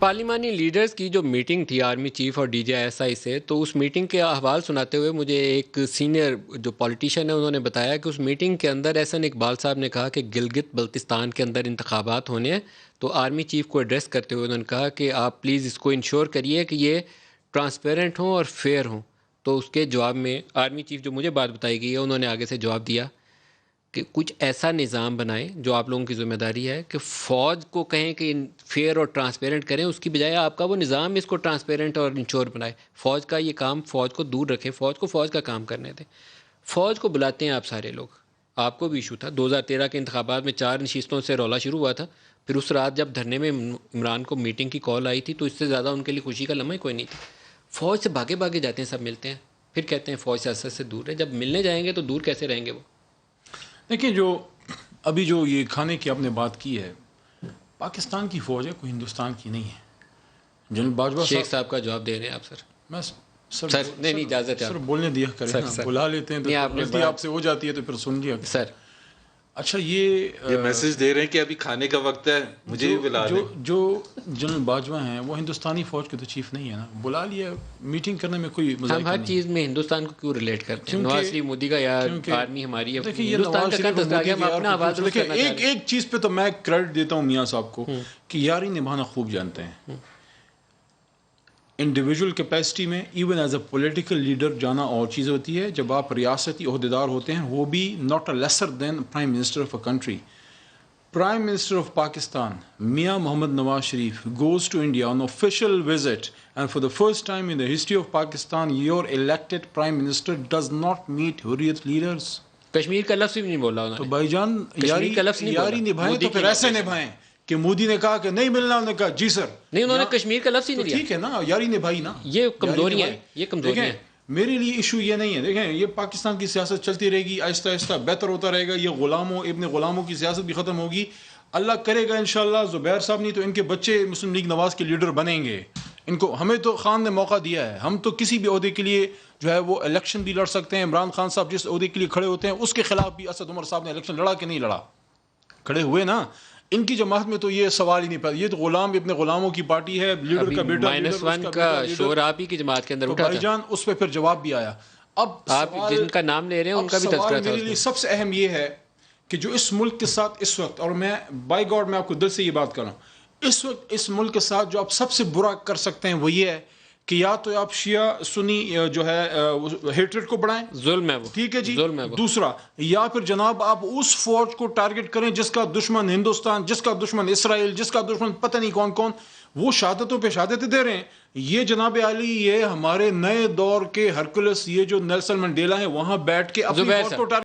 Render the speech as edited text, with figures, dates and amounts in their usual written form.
پارلیمانی لیڈرز کی جو میٹنگ تھی آرمی چیف اور ڈی جے ایس آئی سے، تو اس میٹنگ کے احوال سناتے ہوئے مجھے ایک سینئر جو پولیٹیشین ہے انہوں نے بتایا کہ اس میٹنگ کے اندر احسن اقبال صاحب نے کہا کہ گلگت بلتستان کے اندر انتخابات ہونے ہیں، تو آرمی چیف کو ایڈریس کرتے ہوئے انہوں نے کہا کہ آپ پلیز اس کو انشور کریے کہ یہ ٹرانسپیرنٹ ہوں اور فیئر ہوں۔ تو اس کے جواب میں آرمی چیف جو مجھے بات بتائی گئی ہے انہوں نے آگے سے جواب دیا کہ کچھ ایسا نظام بنائیں جو آپ لوگوں کی ذمہ داری ہے کہ فوج کو کہیں کہ فیئر اور ٹرانسپیرنٹ کریں، اس کی بجائے آپ کا وہ نظام اس کو ٹرانسپیرنٹ اور انشور بنائے۔ فوج کا یہ کام، فوج کو دور رکھیں، فوج کو فوج کا کام کرنے دیں۔ فوج کو بلاتے ہیں آپ سارے لوگ، آپ کو بھی ایشو تھا 2013 کے انتخابات میں 4 نشستوں سے رولا شروع ہوا تھا، پھر اس رات جب دھرنے میں عمران کو میٹنگ کی کال آئی تھی تو اس سے زیادہ ان کے لیے خوشی کا لمحہ ہی کوئی نہیں تھا۔ فوج سے بھاگے بھاگے جاتے ہیں، سب ملتے ہیں، پھر کہتے ہیں فوج سیاست سے دور ہے۔ جب ملنے جائیں گے تو دور کیسے رہیں گے وہ؟ دیکھیں، جو ابھی جو یہ کھانے کی آپ نے بات کی ہے، پاکستان کی فوج ہے، کوئی ہندوستان کی نہیں ہے۔ جنرل باجوہ شیخ صاحب کا جواب دے رہے ہیں آپ سر۔ میں سر نہیں اجازت ہے سر بولنے دیا کریں نا، بلا لیتے ہیں تو غلطی آپ سے ہو جاتی ہے تو پھر سن لیا سر۔ اچھا، یہ میسج دے رہے ہیں کہ ابھی کھانے کا وقت ہے، مجھے بھی بلا لیں۔ جو جنرل باجوہ ہیں وہ ہندوستانی فوج کے تو چیف نہیں ہے نا، بلا لیا، میٹنگ کرنے میں کوئی مذائقہ نہیں۔ ہم ہر چیز میں ہندوستان کو کیوں ریلیٹ کرتے ہیں؟ نواز شریف مودی کا یا آرمی ہماری ہے، دیکھیں، یہ ہندوستان کا کنٹیکسٹ آ گیا، ہم اپنا آواز درست کرنا چاہتے ہیں۔ ایک چیز پہ تو میں کریڈٹ دیتا ہوں میاں صاحب کو کہ یاری نبھانا خوب جانتے ہیں۔ انڈیویجول کیپیسٹی میں even as a political leader جانا اور چیز ہوتی ہے، جب آپ ریاستی عہدیدار ہوتے ہیں، وہ بھی not a lesser than prime minister of a country. Prime minister of Pakistan میاں محمد Nawaz Sharif goes to India on official visit, and for the first time in the history of Pakistan your elected prime minister does not meet Hurriyat leaders۔ Kashmir کا لفظ بھی نہیں بولا انہوں نے۔ تو بھائی جان، یاری نبھائیں تو پھر ایسے نبھائیں کہ مودی نے کہا کہ نہیں ملنا، انہوں نے کہا جی سر، نہیں انہوں نے کشمیر کا لفظ ہی نہیں لیا۔ ٹھیک ہے نا، یاری نبھائی نا۔ یہ کمزوری ہے، یہ کمزوری ہے۔ میرے لیے ایشو یہ نہیں ہے، دیکھیں یہ پاکستان کی سیاست چلتی رہے گی، آہستہ آہستہ بہتر ہوتا رہے گا، یہ غلاموں ابن غلاموں کی سیاست بھی ختم ہوگی، اللہ کرے گا انشاءاللہ۔ زبیر صاحب نہیں تو ان کے بچے مسلم لیگ نواز کے لیڈر بنیں گے۔ ان کو، ہمیں تو خان نے موقع دیا ہے، ہم تو کسی بھی عہدے کے لیے جو ہے وہ الیکشن بھی لڑ سکتے ہیں۔ عمران خان صاحب جس عہدے کے لیے کھڑے ہوتے ہیں اس کے خلاف بھی اسد عمر صاحب نے الیکشن لڑا کہ نہیں لڑا؟ کھڑے ہوئے نا۔ ان کی جماعت میں تو یہ سوال ہی نہیں پیدا، یہ تو غلام ابن غلاموں کی پارٹی ہے، لیڈر کا بیٹا -1 کا شور آپ ہی کی جماعت کے اندر اٹھا تھا۔ بھائی جان اس پہ پھر جواب بھی آیا۔ اب آپ جن کا نام لے رہے ہیں ان کا بھی تذکرہ تھا۔ میرے لیے سب سے اہم یہ ہے کہ جو اس ملک کے ساتھ اس وقت، اور میں بائی گاڈ میں آپ کو دل سے یہ بات کر رہا ہوں، اس وقت اس ملک کے ساتھ جو آپ سب سے برا کر سکتے ہیں وہ یہ ہے کہ یا تو آپ شیعہ سنی جو ہے ہیٹریٹ کو بڑھائیں، ظلم ہے وہ، ٹھیک ہے جی، ظلم ہے وہ۔ دوسرا، یا پھر جناب آپ اس فوج کو ٹارگٹ کریں جس کا دشمن ہندوستان، جس کا دشمن اسرائیل، جس کا دشمن پتہ نہیں کون کون، وہ شہادتوں پہ شہادتیں دے رہے ہیں۔ یہ جناب عالی، یہ ہمارے نئے دور کے ہرکولس، یہ جو نیلسن منڈیلا ہیں وہاں بیٹھ کے اپنی فوج کو